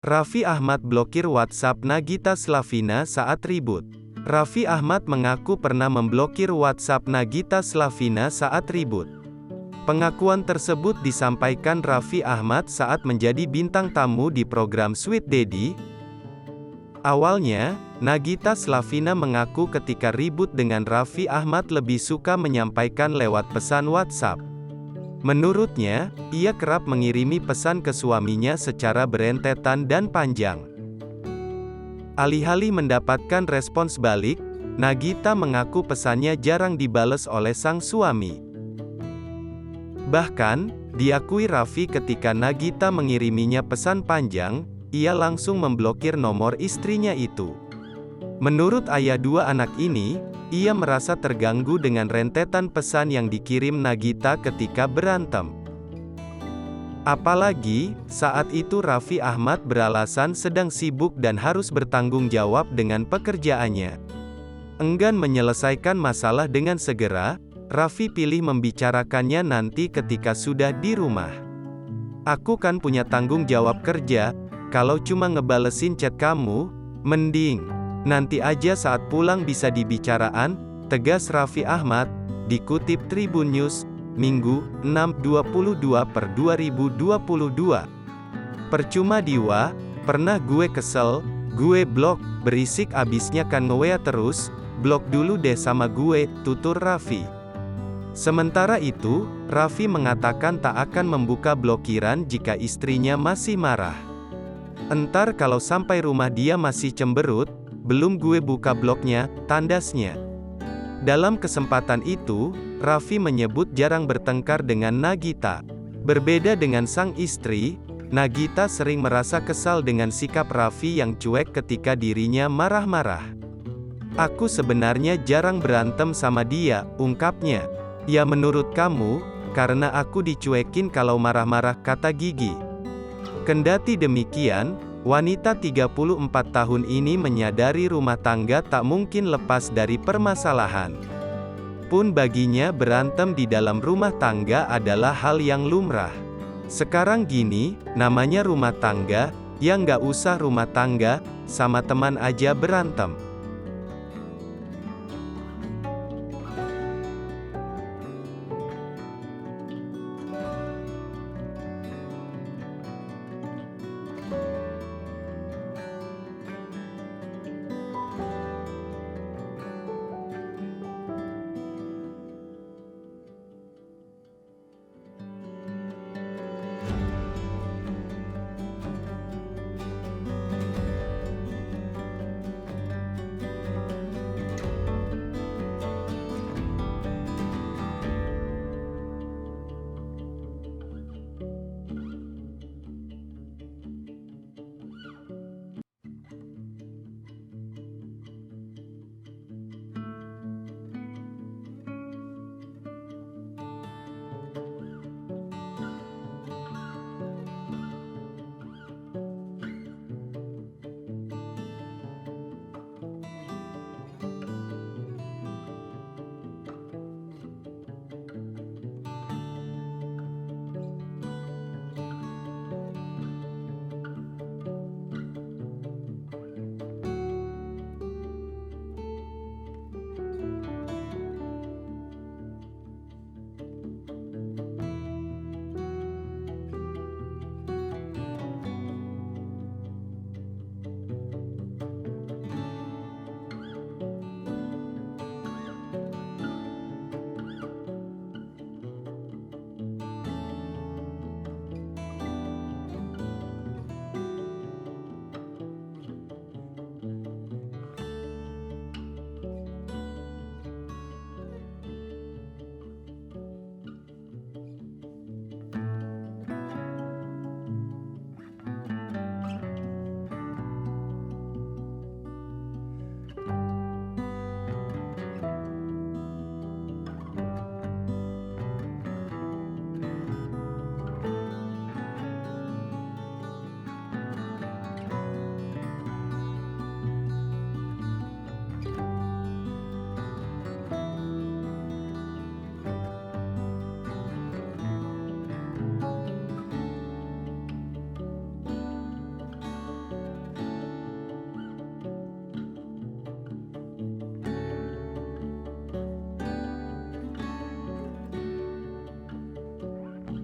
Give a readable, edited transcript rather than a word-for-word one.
Raffi Ahmad blokir WhatsApp Nagita Slavina saat ribut. Raffi Ahmad mengaku pernah memblokir WhatsApp Nagita Slavina saat ribut. Pengakuan tersebut disampaikan Raffi Ahmad saat menjadi bintang tamu di program Sweet Daddy. Awalnya, Nagita Slavina mengaku ketika ribut dengan Raffi Ahmad lebih suka menyampaikan lewat pesan WhatsApp. Menurutnya, ia kerap mengirimi pesan ke suaminya secara berentetan dan panjang. Alih-alih mendapatkan respons balik, Nagita mengaku pesannya jarang dibales oleh sang suami. Bahkan, diakui Raffi ketika Nagita mengiriminya pesan panjang, ia langsung memblokir nomor istrinya itu. Menurut ayah dua anak ini, ia merasa terganggu dengan rentetan pesan yang dikirim Nagita ketika berantem. Apalagi, saat itu Raffi Ahmad beralasan sedang sibuk dan harus bertanggung jawab dengan pekerjaannya. Enggan menyelesaikan masalah dengan segera, Raffi pilih membicarakannya nanti ketika sudah di rumah. "Aku kan punya tanggung jawab kerja, kalau cuma ngebalesin chat kamu, mending nanti aja saat pulang bisa dibicarakan," tegas Raffi Ahmad, dikutip Tribun News, Minggu, 6/22/2022. "Percuma Diwa, pernah gue kesel, gue blok, berisik abisnya kan nge-WA terus, blok dulu deh sama gue," tutur Raffi. Sementara itu, Raffi mengatakan tak akan membuka blokiran jika istrinya masih marah. "Entar kalau sampai rumah dia masih cemberut, belum gue buka bloknya," tandasnya. Dalam kesempatan itu, Raffi menyebut jarang bertengkar dengan Nagita. Berbeda dengan sang istri, Nagita sering merasa kesal dengan sikap Raffi yang cuek ketika dirinya marah-marah. "Aku sebenarnya jarang berantem sama dia," ungkapnya. "Ya menurut kamu, karena aku dicuekin kalau marah-marah," kata Gigi. Kendati demikian, wanita 34 tahun ini menyadari rumah tangga tak mungkin lepas dari permasalahan. Pun baginya berantem di dalam rumah tangga adalah hal yang lumrah. Sekarang gini, namanya rumah tangga, ya nggak usah rumah tangga, sama teman aja berantem.